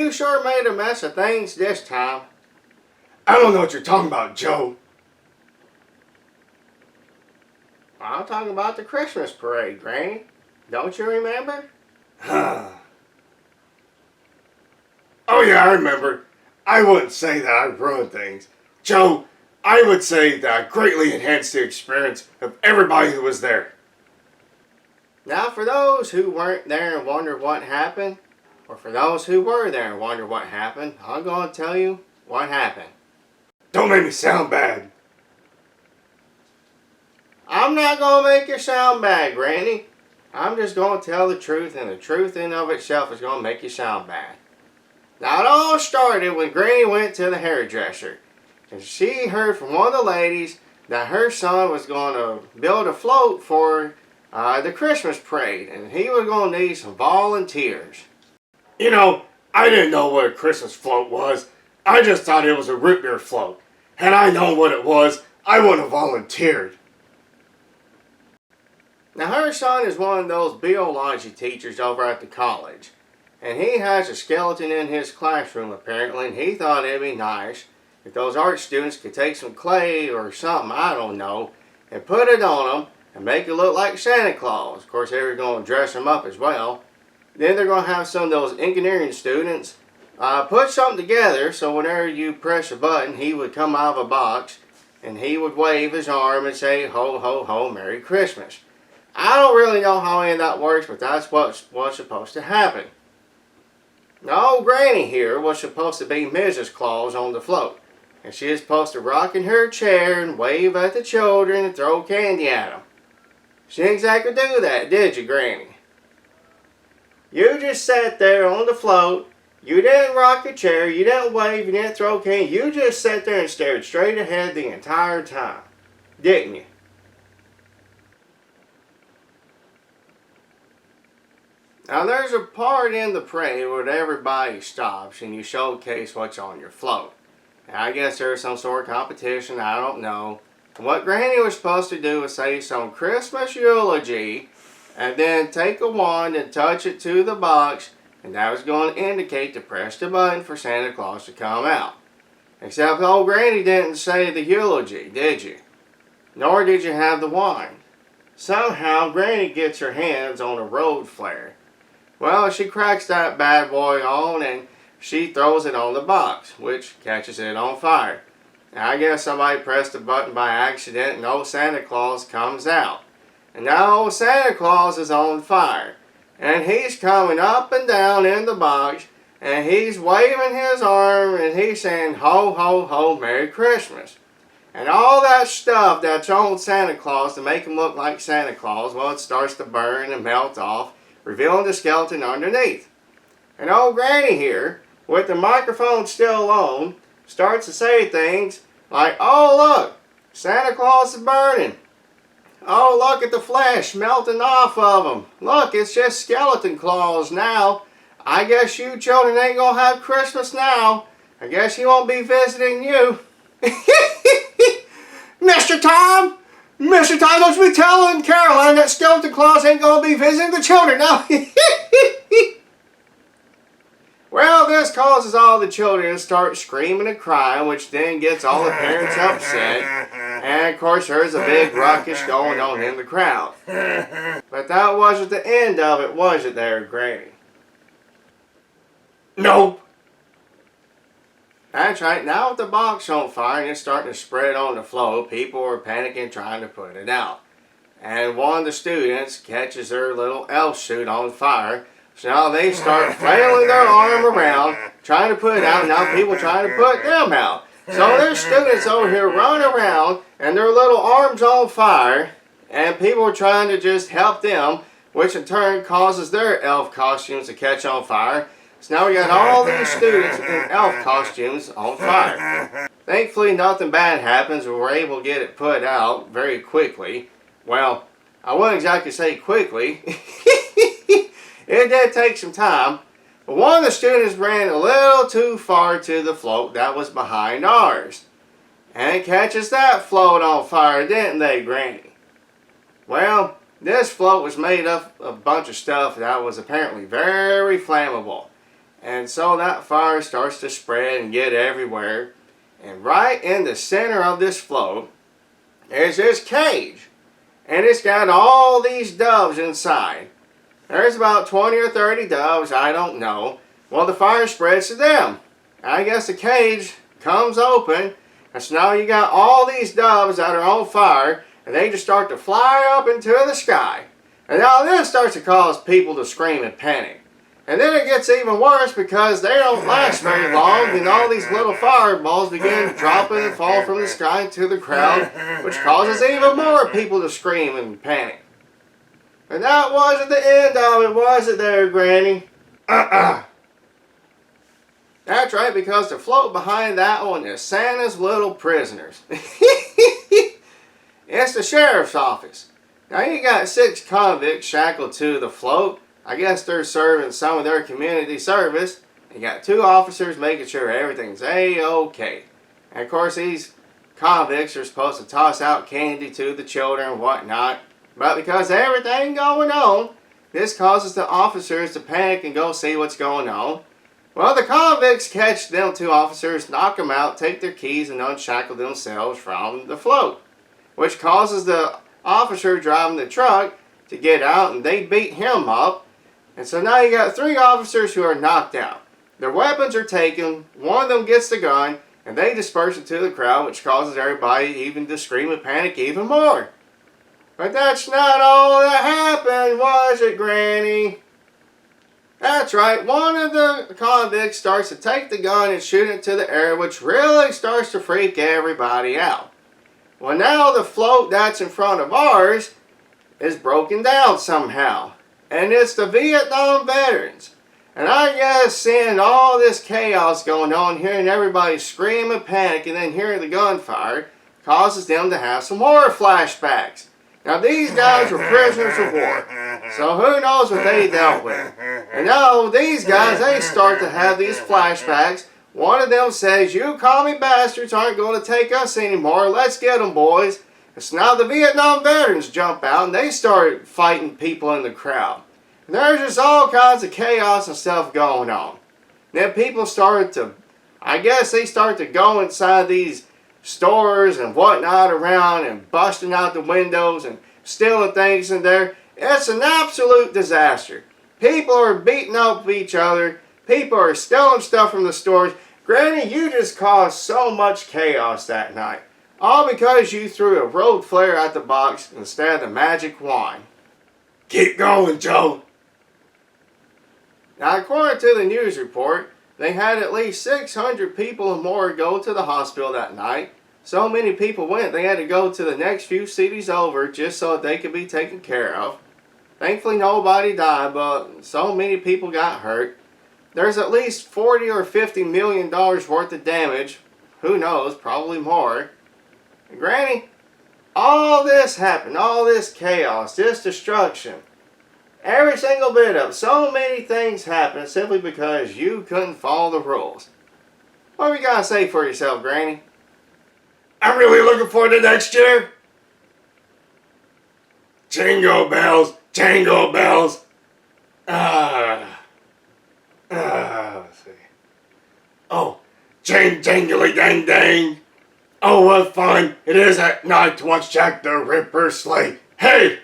you sure made a mess of things this time. I don't know what you're talking about, Joe. I'm talking about the Christmas parade, Granny. Don't you remember? Oh yeah, I remember. I wouldn't say that I ruined things. Joe, I would say that I greatly enhanced the experience of everybody who was there. Now for those who weren't there and wonder what happened, or for those who were there and wonder what happened, I'm going to tell you what happened. Don't make me sound bad. I'm not going to make you sound bad, Granny. I'm just going to tell the truth, and the truth in of itself is going to make you sound bad. Now it all started when Granny went to the hairdresser, and she heard from one of the ladies that her son was going to build a float for the Christmas parade, and he was going to need some volunteers. You know, I didn't know what a Christmas float was. I just thought it was a root beer float. Had I known what it was, I would have volunteered. Now her son is one of those biology teachers over at the college. And he has a skeleton in his classroom apparently, and he thought it'd be nice if those art students could take some clay or something, I don't know, and put it on them and make it look like Santa Claus. Of course, they were going to dress him up as well. Then they're going to have some of those engineering students put something together so whenever you press a button, he would come out of a box and he would wave his arm and say, ho, ho, ho, Merry Christmas. I don't really know how any of that works, but that's what's supposed to happen. Now, old Granny here was supposed to be Mrs. Claus on the float. And she is supposed to rock in her chair and wave at the children and throw candy at them. She didn't exactly do that, did you, Granny? You just sat there on the float. You didn't rock a chair. You didn't wave. You didn't throw candy. You just sat there and stared straight ahead the entire time. Didn't you? Now there's a part in the parade where everybody stops and you showcase what's on your float. And I guess there's some sort of competition, I don't know. And what Granny was supposed to do was say some Christmas eulogy and then take a wand and touch it to the box, and that was going to indicate to press the button for Santa Claus to come out. Except old Granny didn't say the eulogy, did you? Nor did you have the wand. Somehow Granny gets her hands on a road flare. Well, she cracks that bad boy on and she throws it on the box, which catches it on fire. Now, I guess somebody pressed the button by accident and old Santa Claus comes out. And now old Santa Claus is on fire. And he's coming up and down in the box and he's waving his arm and he's saying, ho, ho, ho, Merry Christmas. And all that stuff that's on Santa Claus to make him look like Santa Claus, well, it starts to burn and melt off, revealing the skeleton underneath. And old Granny here, with the microphone still on, starts to say things like, oh look, Santa Claus is burning. Oh, look at the flesh melting off of him. Look, it's just skeleton claws now. I guess you children ain't gonna have Christmas now. I guess he won't be visiting you. Mr. Tom! Mr. Tom, don't you be telling Caroline that skeleton claws ain't gonna be visiting the children now. Well, this causes all the children to start screaming and crying, which then gets all the parents upset. And of course, there's a big ruckus going on in the crowd. But that wasn't the end of it, was it there, Granny? Nope. That's right, now with the box on fire and it's starting to spread on the floor, people are panicking trying to put it out. And one of the students catches their little elf suit on fire. So now they start flailing their arm around, trying to put it out, and now people trying to put them out. So there's students over here running around, and their little arms on fire, and people are trying to just help them, which in turn causes their elf costumes to catch on fire. So now we got all these students in elf costumes on fire. Thankfully nothing bad happens, and we're able to get it put out very quickly. Well, I wouldn't exactly say quickly. It did take some time, but one of the students ran a little too far to the float that was behind ours. And it catches that float on fire, didn't they, Granny? Well, this float was made up of a bunch of stuff that was apparently very flammable. And so that fire starts to spread and get everywhere. And right in the center of this float is this cage. And it's got all these doves inside. There's about 20 or 30 doves, I don't know. Well, the fire spreads to them. I guess the cage comes open. And so now you got all these doves that are on fire. And they just start to fly up into the sky. And now this starts to cause people to scream and panic. And then it gets even worse because they don't last very long, and all these little fireballs begin dropping and fall from the sky to the crowd, which causes even more people to scream and panic. And that wasn't the end of it, was it there, Granny? That's right, because the float behind that one is Santa's Little Prisoners. It's the sheriff's office. Now you got 6 convicts shackled to the float. I guess they're serving some of their community service. You got 2 officers making sure everything's A-okay. And of course these convicts are supposed to toss out candy to the children and whatnot. But because of everything going on, this causes the officers to panic and go see what's going on. Well, the convicts catch them 2 officers, knock them out, take their keys, and unshackle themselves from the float. Which causes the officer driving the truck to get out, and they beat him up. And so now you got 3 officers who are knocked out. Their weapons are taken, one of them gets the gun, and they disperse it to the crowd, which causes everybody even to scream and panic even more. But that's not all that happened, was it, Granny? That's right, one of the convicts starts to take the gun and shoot it to the air, which really starts to freak everybody out. Well, now the float that's in front of ours is broken down somehow. And it's the Vietnam veterans. And I guess seeing all this chaos going on, hearing everybody scream and panic, and then hearing the gunfire, causes them to have some horror flashbacks. Now these guys were prisoners of war, so who knows what they dealt with. And now these guys, they start to have these flashbacks. One of them says, "You commie bastards aren't going to take us anymore, let's get them, boys." So now the Vietnam veterans jump out and they start fighting people in the crowd. And there's just all kinds of chaos and stuff going on. Then people started to, I guess they start to go inside these stores and whatnot around and busting out the windows and stealing things in there. It's an absolute disaster. People are beating up each other. People are stealing stuff from the stores. Granny, you just caused so much chaos that night. All because you threw a road flare at the box instead of the magic wand. Keep going, Joe. Now, according to the news report, they had at least 600 people and more go to the hospital that night. So many people went, they had to go to the next few cities over just so that they could be taken care of. Thankfully, nobody died, but so many people got hurt. There's at least 40 or $50 million worth of damage. Who knows, probably more. And Granny, all this happened, all this chaos, this destruction, every single bit of it, so many things happened simply because you couldn't follow the rules. What have you got to say for yourself, Granny? I'm really looking forward to next year. Jingle bells, jingle bells. Let's see. Oh, jingly dang dang. Oh, what fun it is at night to watch Jack the Ripper slay. Hey,